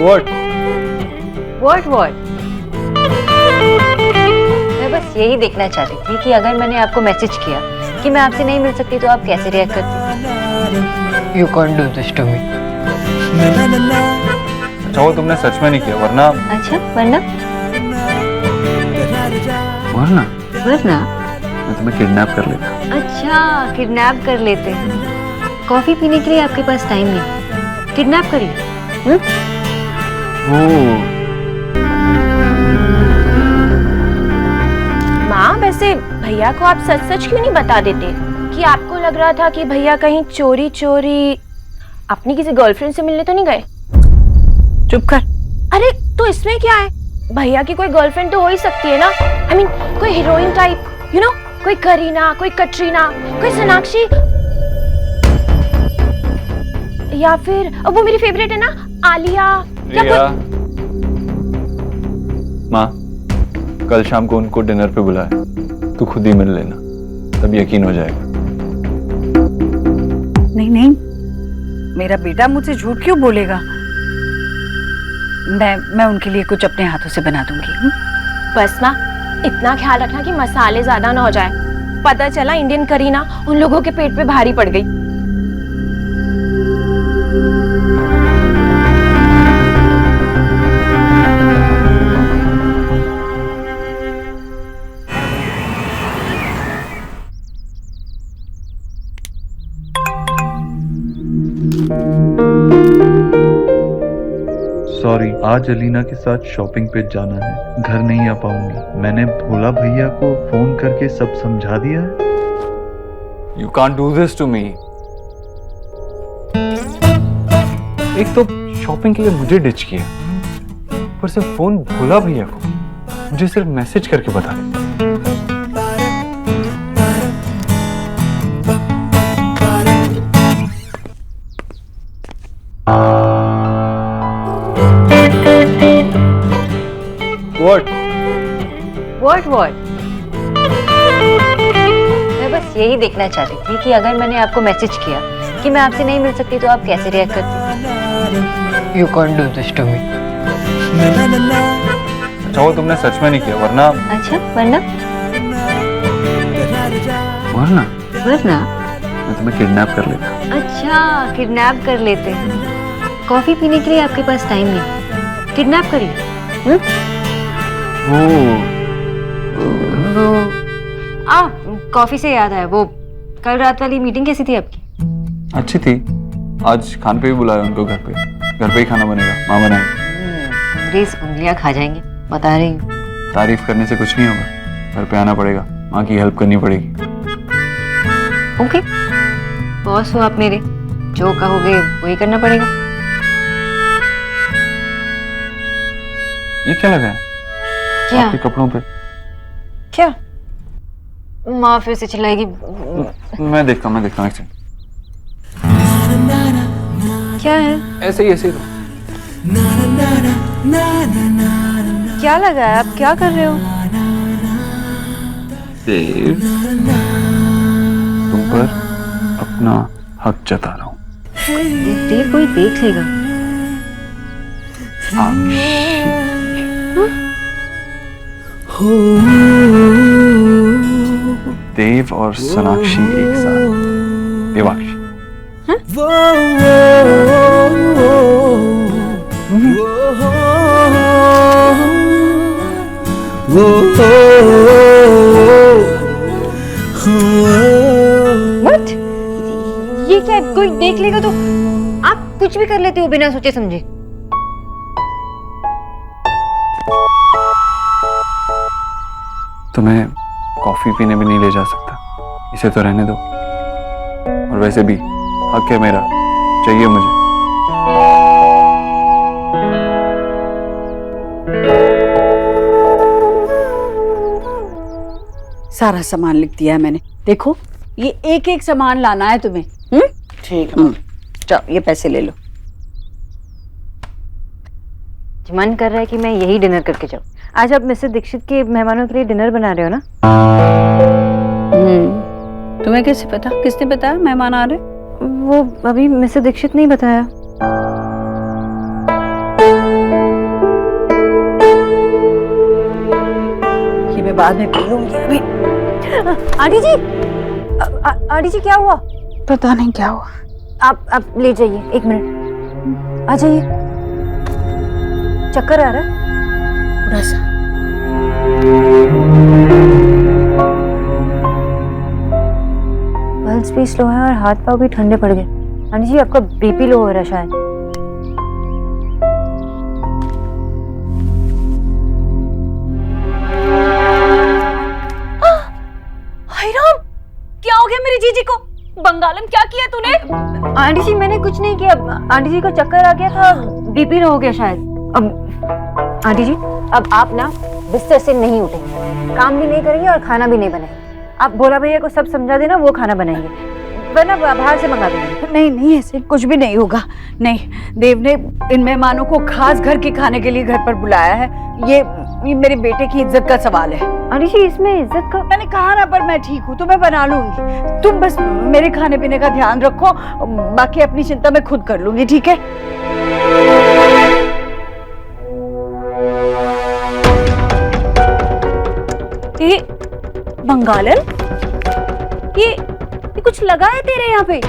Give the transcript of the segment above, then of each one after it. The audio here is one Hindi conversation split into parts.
What? What? मैं बस यही देखना चाहती थी कि अगर मैंने आपको मैसेज किया कि मैं आपसे नहीं मिल सकती तो आप कैसे रिएक्ट करती? You can't do this to me. अच्छा वो तुमने सच में नहीं किया वरना अच्छा वरना मैं तुम्हें किडनैप कर लेता। अच्छा किडनैप कर लेते हैं। कॉफी पीने के लिए आपके पास टाइम नहीं, किडनैप करिए। माँ वैसे भैया को आप सच सच क्यों नहीं बता देते कि आपको लग रहा था कि भैया कहीं चोरी चोरी अपनी किसी गर्लफ्रेंड से मिलने तो नहीं गए? चुप कर। अरे तो इसमें क्या है, भैया की कोई गर्लफ्रेंड तो हो ही सकती है ना। I mean, कोई हीरोइन टाइप, कोई करीना, कोई कटरीना, कोई सोनाक्षी, या फिर वो मेरी फेवरेट है ना आलिया, या रिया, माँ कल शाम को उनको डिनर पे बुलाया, तू खुद ही मिल लेना, तब यकीन हो जाएगा। नहीं, मेरा बेटा मुझसे झूठ क्यों बोलेगा? मैं उनके लिए कुछ अपने हाथों से बना दूंगी। बस माँ इतना ख्याल रखना कि मसाले ज्यादा ना हो जाए। पता चला इंडियन करीना उन लोगों के पेट पे भारी पड़ गई। सॉरी, आज अलीना के साथ शॉपिंग पे जाना है, घर नहीं आ पाऊंगी। मैंने भोला भैया को फोन करके सब समझा दिया है। You can't do this to me. एक तो शॉपिंग के लिए मुझे डिच किया, पर सिर्फ फोन भोला भैया को मुझे सिर्फ मैसेज करके बता दे। What? मैं बस यही देखना चाहती थी कि अगर मैंने आपको मैसेज किया कि मैं आपसे नहीं मिल सकती तो आप कैसे रिएक्ट करती? You can't do this to me. अच्छा वो तुमने सच में नहीं किया वरना अच्छा वरना मैं तुम्हें किडनैप कर लेता। अच्छा किडनैप कर लेते हैं। कॉफी पीने के लिए आपके पास टाइम नहीं, किडनैप करिए। कॉफी से याद आया, वो कल रात वाली मीटिंग कैसी थी आपकी? अच्छी थी। आज खान पे भी बुलाया उनको, घर पे ही खाना बनेगा, माँ बनाएगी। 30 उंगलियां खा जाएंगे, बता रही हूँ। तारीफ करने से कुछ नहीं होगा, घर पे आना पड़ेगा, माँ की हेल्प करनी पड़ेगी। ओके बॉस हो आप मेरे, जो कहोगे वही करना पड़ेगा। ये क्या लगा है क्या आपके कपड़ों पे? क्या माँ फिर से चिल्लाएगी? मैं देखता हूँ एक सेकंड। क्या है? ऐसे ही तो। क्या लगा है? आप क्या कर रहे हो? देव, तुम पर अपना हक जता रहा हूँ। देव कोई देख लेगा। देव और सोनाक्षी एक साथ, देवाक्षी। What? ये क्या, कोई देख लेगा तो आप कुछ भी कर लेते हो बिना सोचे समझे। तुम्हें कॉफी पीने भी नहीं ले जा सकता, इसे तो रहने दो। और वैसे भी हक है मेरा, चाहिए मुझे। सारा सामान लिख दिया है मैंने, देखो ये एक एक सामान लाना है तुम्हें। ठीक है। चलो ये पैसे ले लो। मन कर रहा है कि मैं यही डिनर करके जाऊं। आज आप मिस्टर दीक्षित के मेहमानों के लिए डिनर बना रहे हो ना? तुम्हें कैसे पता? किसने बताया मेहमान आ रहे? वो अभी मिस्टर दीक्षित नहीं बताया। मैं बाद में पी लूंगी अभी। आंटी जी, आंटी जी क्या हुआ? पता नहीं क्या हुआ। आप ले जाइए, 1 मिनट आ जाइए। चक्कर आ रहा है थोड़ा सा। पल्स भी स्लो है और हाथ पाँव भी ठंडे पड़ गए। आंटी जी आपका बीपी लो हो रहा है शायद। हाय राम, क्या हो गया मेरी जीजी को? बंगालम क्या किया तूने? आंटी जी मैंने कुछ नहीं किया, आंटी जी को चक्कर आ गया था, बीपी लो हो गया शायद। अब आंटी जी अब आप ना बिस्तर से नहीं उठेंगे, काम भी नहीं करेंगे और खाना भी नहीं बनाएंगे। आप भोला भैया को सब समझा देना, वो खाना बनाएंगे, वरना बाहर से मंगा देंगे। नहीं नहीं, ऐसे कुछ भी नहीं होगा। नहीं, देव ने इन मेहमानों को खास घर के खाने के लिए घर पर बुलाया है। ये मेरे बेटे की इज्जत का सवाल है। आंटी जी इसमें इज्जत का? मैंने कहा ना, पर मैं ठीक हूँ तो मैं बना लूंगी। तुम बस मेरे खाने पीने का ध्यान रखो, बाकी अपनी चिंता मैं खुद कर लूंगी, ठीक है? ये बंगालन, ये कुछ लगा है तेरे यहाँ पे?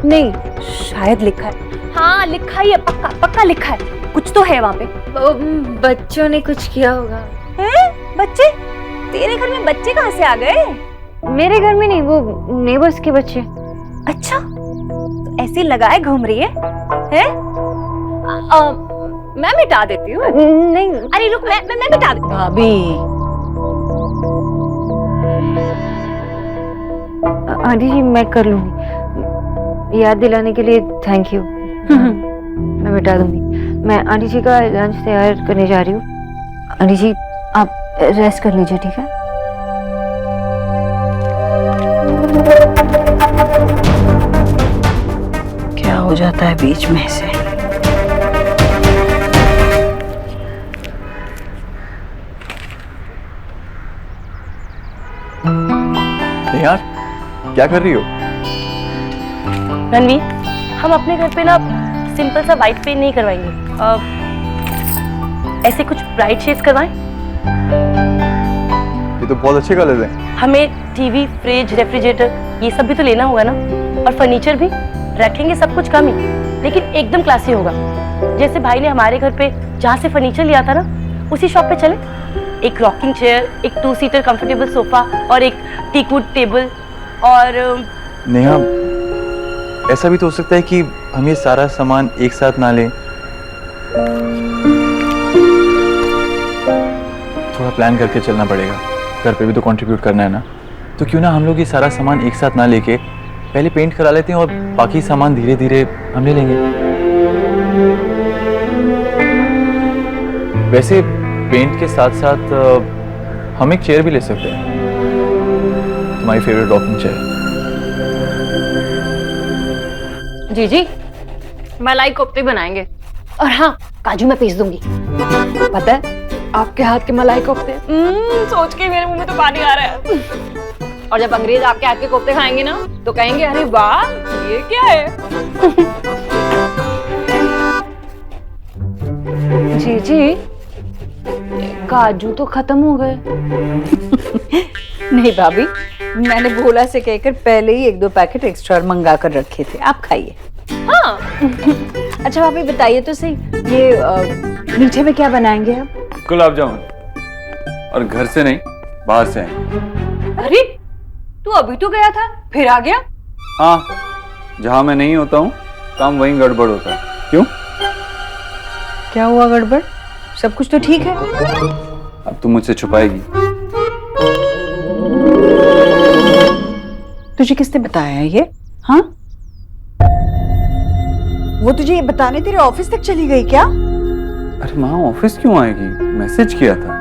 नहीं, शायद लिखा है। हाँ लिखा ही है, पक्का पक्का लिखा है, कुछ तो है वहाँ पे। बच्चों ने कुछ किया होगा। हैं? बच्चे? तेरे घर में बच्चे कहाँ से आ गए? मेरे घर में नहीं, वो नेबर्स के बच्चे। अच्छा, तो ऐसे लगाए घूम रही है? हैं? मैं मिटा देती हूँ। नहीं अरे रुक, मैं मिटा देती हूँ। भाभी, आंटी जी मैं कर लूंगी, याद दिलाने के लिए थैंक यू। मैं मिटा दूंगी। मैं आंटी जी का लंच तैयार करने जा रही हूँ। आंटी जी आप रेस्ट कर लीजिए, ठीक है? क्या हो जाता है बीच में से? यार क्या कर रही हो? रणवीर, हम अपने घर पे ना सिंपल सा वाइट पेंट नहीं करवाएंगे, ऐसे कुछ ब्राइट शेड्स करवाएं। ये तो बहुत अच्छे कलर हैं। हमें टीवी, फ्रिज, रेफ्रिजरेटर ये सब भी तो लेना होगा ना, और फर्नीचर भी रखेंगे, सब कुछ कम ही, लेकिन एकदम क्लासी होगा। जैसे भाई ने हमारे घर पे जहाँ से फर्नीचर लिया था ना, उसी शॉप पे चले। एक रॉकिंग चेयर, एक 2 सीटर कंफर्टेबल सोफा और एक टीकवुड टेबल। और नेहा, ऐसा भी तो हो सकता है कि हम ये सारा सामान एक साथ ना लें। थोड़ा प्लान करके चलना पड़ेगा, घर पे भी तो कंट्रीब्यूट करना है ना। तो क्यों ना हम लोग ये सारा सामान एक साथ ना लेके पहले पेंट करा लेते हैं और बाकी सामान धीरे धीरे हम ले लेंगे। वैसे पेंट के साथ साथ हम एक चेयर भी ले सकते हैं, तुम्हारी फेवरेट रॉकिंग चेयर। जी जी, मलाई कोफ्ते बनाएंगे, और हाँ काजू मैं पीस दूंगी। पता है आपके हाथ के मलाई कोफ्ते सोच के मेरे मुंह में तो पानी आ रहा है। और जब अंग्रेज आपके हाथ के कोफ्ते खाएंगे ना, तो कहेंगे अरे वाह ये क्या है। जी जी, काजू तो खत्म हो गए। नहीं भाभी, मैंने भोला से कहकर पहले ही 1-2 पैकेट एक्स्ट्रा मंगा कर रखे थे, आप खाइए। हाँ अच्छा भाभी बताइए तो सही, ये मीठे में क्या बनाएंगे आप? गुलाब जामुन, और घर से नहीं बाहर से आए। अरे तू अभी तो गया था, फिर आ गया? हाँ, जहाँ मैं नहीं होता हूँ काम वहीं गड़बड़ होता है। क्यों? क्या हुआ गड़बड़? सब कुछ तो ठीक है। अब तुम मुझसे छुपाएगी? तुझे किसने बताया है ये? हाँ, वो तुझे ये बताने तेरे ऑफिस तक चली गई क्या? अरे माँ ऑफिस क्यों आएगी, मैसेज किया था।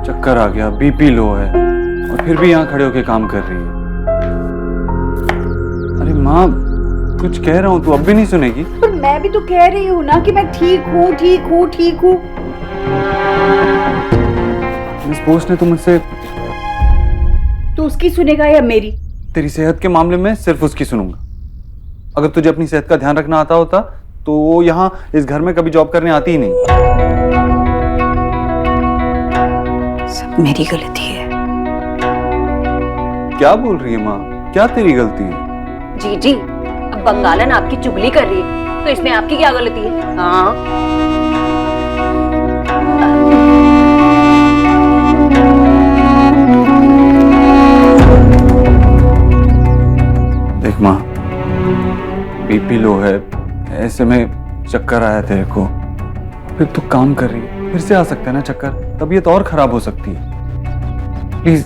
चक्कर आ गया, बीपी लो है, और फिर भी यहाँ खड़े होके काम कर रही है। अरे माँ कुछ कह रहा हूँ, तू अब भी नहीं सुनेगी? पर मैं भी तो कह रही हूँ ना कि मैं ठीक हूँ, ठीक हूँ, ठीक हूँ। मिस बोस ने तो मुझसे। तो उसकी सुनेगा या मेरी? तेरी सेहत के मामले में सिर्फ उसकी सुनूंगा। अगर तुझे अपनी सेहत का ध्यान रखना आता होता तो वो यहाँ इस घर में कभी जॉब करने आती ही नहीं। सब मेरी गलती है। क्या बोल रही है माँ, क्या तेरी गलती है? जी जी, अब बंगालन आपकी चुगली कर रही है तो इसमें आपकी क्या गलती है? हाँ, देख माँ, बीपी लो है, ऐसे में चक्कर आया तेरे को, फिर तू काम कर रही है, फिर से आ सकता है ना चक्कर, तबीयत और खराब हो सकती है। प्लीज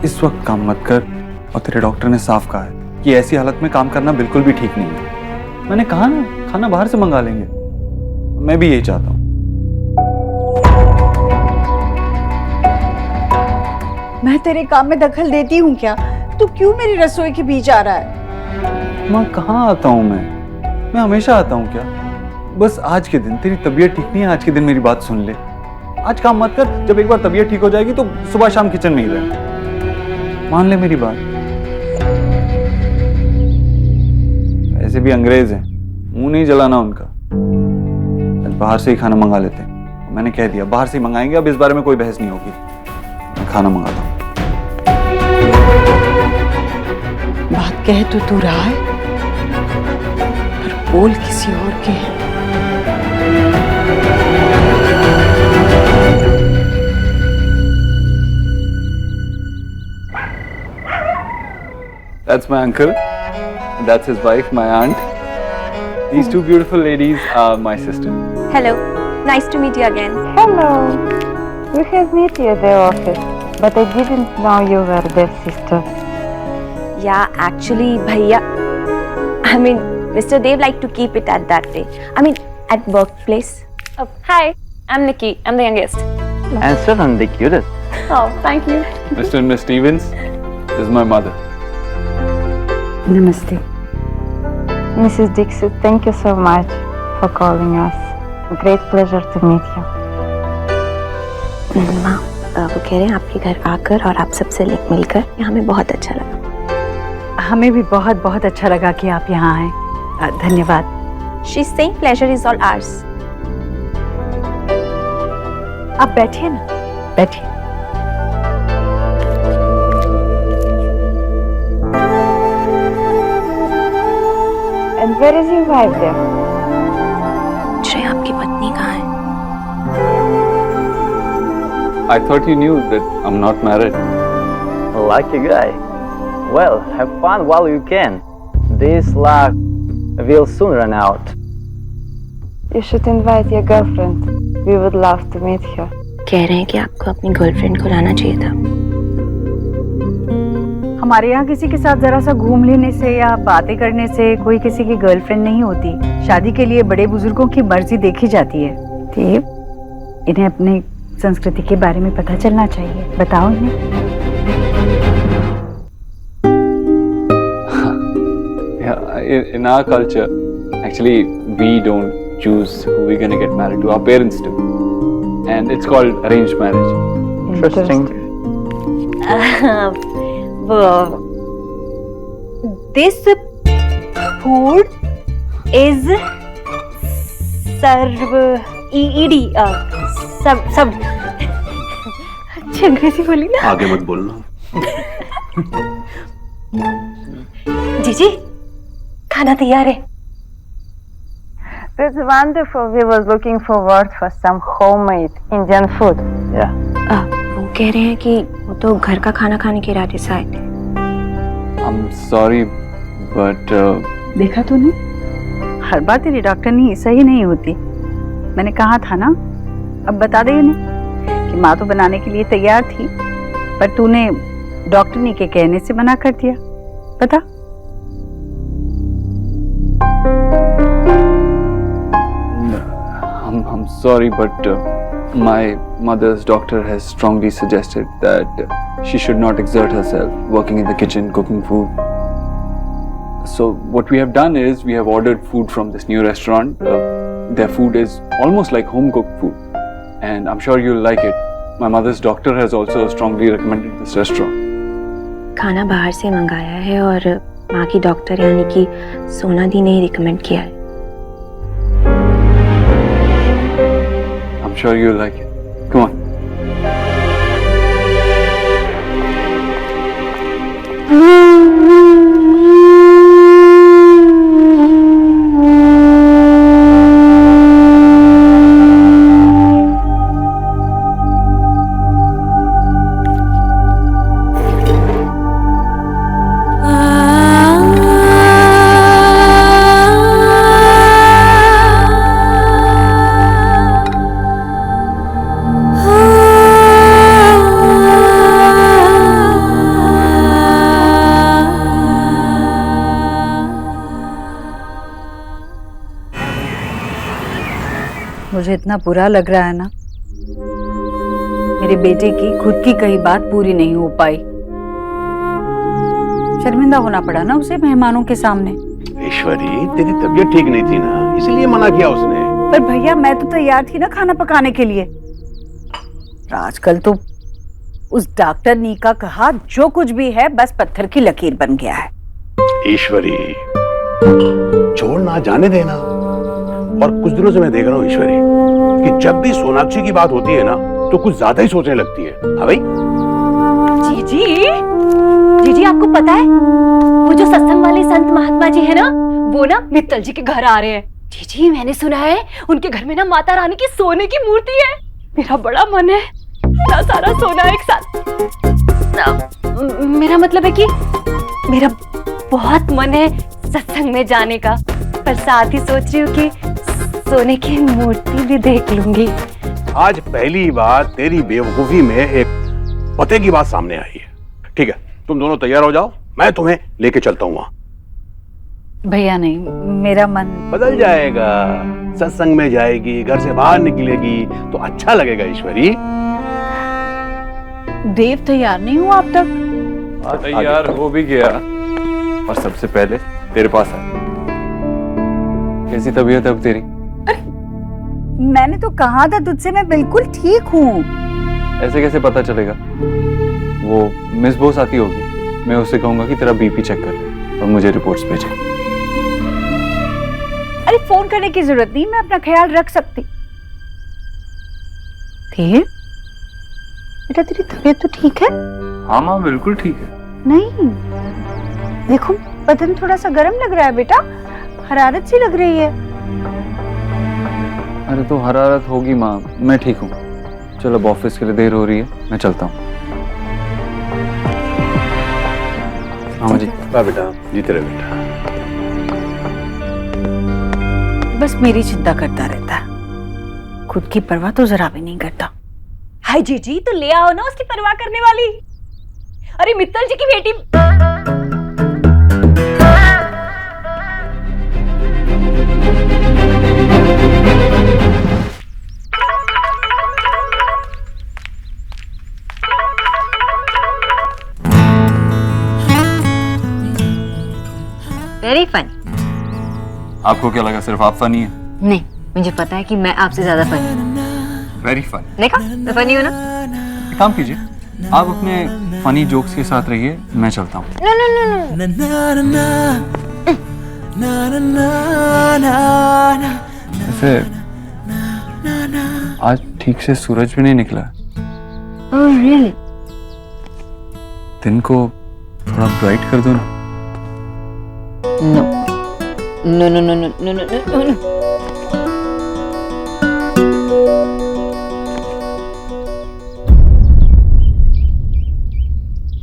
इस वक्त काम मत कर। और तेरे डॉक्टर ने साफ कहा है कि ऐसी हालत में काम करना बिल्कुल भी ठीक नहीं है। मैंने कहा ना, खाना बाहर से मंगा लेंगे। मैं भी यही चाहता हूँ। मैं तेरे काम में दखल देती हूँ क्या? तू क्यों मेरी रसोई के बीच आ रहा है? माँ कहाँ आता हूँ मैं हमेशा आता हूँ क्या? बस आज के दिन तेरी तबीयत ठीक नहीं है, आज के दिन मेरी बात सुन ले। आज काम मत कर, जब एक बार तबीयत ठीक हो जाएगी तो सुबह शाम किचन में ही रह। मान ले मेरी बात। ऐसे भी अंग्रेज हैं, मुंह नहीं जलाना उनका। आज बाहर से ही खाना मंगा लेते हैं। मैंने कह दिया बाहर से ही मंगाएंगे, अब इस बारे में कोई बहस नहीं होगी। मैं खाना मंगाता हूँ। बात कह तो तू रहा है, पर बोल किसी और के है। That's my uncle. That's his wife, my aunt. These two beautiful ladies are my sister. Hello, nice to meet you again. Hello. We have met you at the office, but I didn't know you were their sister. Yeah, actually, Bhaiya, I mean, Mr. Dev liked to keep it at that way. I mean, at workplace. Oh, hi, I'm Nikki. I'm the youngest. And Stefan, the cutest. Oh, thank you. Mr. and Miss Stevens, this is my mother. नमस्ते। Mrs. Dixit, thank you so much for calling us. Great pleasure to meet you. माँ, वो कह रहे हैं आपके घर आकर और आप सबसे मिलकर हमें बहुत अच्छा लगा। हमें भी बहुत बहुत अच्छा लगा कि आप यहाँ आए। धन्यवाद। She's saying pleasure is all ours. आप बैठिए ना, बैठिए। And where is your wife there? श्रेय, आपकी पत्नी कहाँ है? I thought you knew that I'm not married. Lucky guy. Well, have fun while you can. This luck will soon run out. You should invite your girlfriend. We would love to meet her. कह रहे हैं कि आपको अपनी गर्लफ्रेंड को लाना चाहिए था। हमारे यहाँ किसी के साथ जरा सा घूम लेने से या बातें करने से कोई किसी की गर्लफ्रेंड नहीं होती। शादी के लिए बड़े बुजुर्गों की मर्जी देखी जाती है। देव, इन्हें अपनी संस्कृति के बारे में पता चलना चाहिए। बताओ इन्हें। Yeah, in our culture, actually, we don't choose who we're gonna get married to. Our parents do, and it's called arranged marriage. Interesting. This food is ED सब अंग्रेजी बोली ना। आगे मत बोलना। जीजी, खाना तैयार है। That's wonderful. We was looking forward for some homemade Indian food. Yeah. वो कह रहे हैं कि वो तो घर का खाना खाने के इरादे से आए थे। I'm sorry, but देखा तूने, हर बार तेरी डॉक्टरनी सही नहीं होती। मैंने कहा था ना। अब बता दे उन्हें कि माँ तो बनाने के लिए तैयार थी, पर तूने डॉक्टरनी के कहने से मना कर दिया। बता। I'm sorry, but my mother's doctor has strongly suggested that she should not exert herself working in the kitchen, cooking food. So what we have done is we have ordered food from this new restaurant. Their food is almost like home cooked food, and I'm sure you'll like it. My mother's doctor has also strongly recommended this restaurant. खाना बाहर से मंगाया है और माँ की डॉक्टर यानी कि सोना दी ने रिकमेंड किया है। sure you'll like it. Come on. मुझे इतना बुरा लग रहा है ना, मेरे बेटे की खुद की कही बात पूरी नहीं हो पाई। शर्मिंदा होना पड़ा ना उसे मेहमानों के सामने। ईश्वरी, तेरी तबीयत ठीक नहीं थी ना, इसलिए मना किया उसने। पर भैया मैं तो तैयार थी ना खाना पकाने के लिए। आजकल तो उस डॉक्टर नी का कहा जो कुछ भी है बस पत्थर की लकीर बन गया है। ईश्वरी, छोड़ना, जाने देना। और कुछ दिनों से मैं देख रहा हूँ ईश्वरी कि जब भी सोनाक्षी की बात होती है ना तो कुछ ज्यादा ही सोचने लगती है। हाँ भाई? जीजी आपको पता है वो जो सत्संग वाले संत महात्मा जी है ना, वो ना मित्तल जी के घर आ रहे हैं। जीजी मैंने सुना है उनके घर में ना माता रानी की सोने की मूर्ति है। मेरा बड़ा मन है इतना सारा सोना एक साथ। मेरा मतलब है कि मेरा बहुत मन है सत्संग में जाने का, पर साथ ही सोच रही हूँ कि सोने की मूर्ति भी देख लूंगी। आज पहली बार तेरी बेवकूफी में एक पते की बात सामने आई है। ठीक है, तुम दोनों तैयार हो जाओ, मैं तुम्हें लेके चलता हूँ वहां। भैया नहीं, मेरा मन बदल जाएगा। सत्संग में जाएगी, घर से बाहर निकलेगी तो अच्छा लगेगा। ईश्वरी, देव तैयार नहीं हुआ अब तक। तैयार हो भी गया और सबसे पहले तेरे पास आया। कैसी तबीयत है अब तेरी? मैंने तो कहा था तुझसे मैं बिल्कुल ठीक हूँ। ऐसे कैसे पता चलेगा? वो मिस बोस आती होगी, मैं उससे कहूंगा कि तेरा बीपी चेक कर ले और मुझे रिपोर्ट्स भेजे। अरे फोन करने की जरूरत नहीं, मैं अपना ख्याल रख सकती। देव बेटा, तेरी तबीयत तो ठीक है? हाँ माँ, बिल्कुल ठीक है। नहीं, देखो बदन थोड़ा सा गर्म लग रहा है बेटा, हरारत सी लग रही है। अरे तो हरारत होगी माँ, मैं ठीक हूँ। चलो, अब ऑफिस के लिए देर हो रही है, मैं चलता हूँ। हाँ जी। बेटा, जीते रहे बेटा। बस मेरी चिंता करता रहता है, खुद की परवाह तो जरा भी नहीं करता। हाय जीजी, तो ले आओ ना उसकी परवाह करने वाली। अरे मित्तल जी की बेटी। Very funny. आपको क्या लगा सिर्फ आप फनी है? नहीं, मुझे पता है कि मैं आपसे ज्यादा फनी। Very funny. देखा, मैं फनी हूँ ना? एक काम कीजिए, आप अपने फनी जोक्स के साथ रहिए, मैं चलता हूँ। No no no no. वैसे आज ठीक से सूरज भी नहीं निकला। Oh really? दिन को थोड़ा ब्राइट कर दो ना। No no no no no no no no.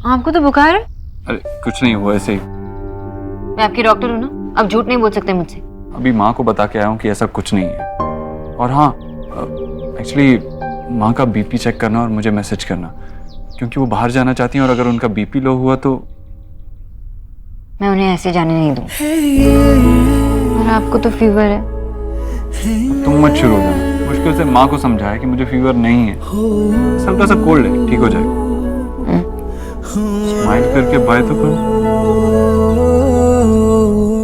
आपको तो बुखार है? अरे कुछ नहीं हुआ, ऐसे ही। मैं आपकी डॉक्टर हूँ ना, अब झूठ नहीं बोल सकते मुझसे। अभी माँ को बता के आया हूँ कि ऐसा कुछ नहीं है। और हाँ, एक्चुअली माँ का बीपी चेक करना और मुझे मैसेज करना, क्योंकि वो बाहर जाना चाहती हैं और अगर उनका बीपी लो हुआ तो मैं उन्हें ऐसे जाने नहीं दूँ। और आपको तो फीवर है। तुम मत शुरू हो जाना। मुश्किल से माँ को समझाया कि मुझे फीवर नहीं है, हल्का सा कोल्ड है, ठीक हो जाएगा। स्माइल करके बाय तो करो।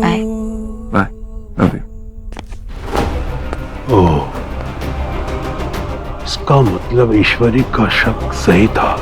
Bye bye, love you. Oh, इसका मतलब ईश्वरी का शक सही था।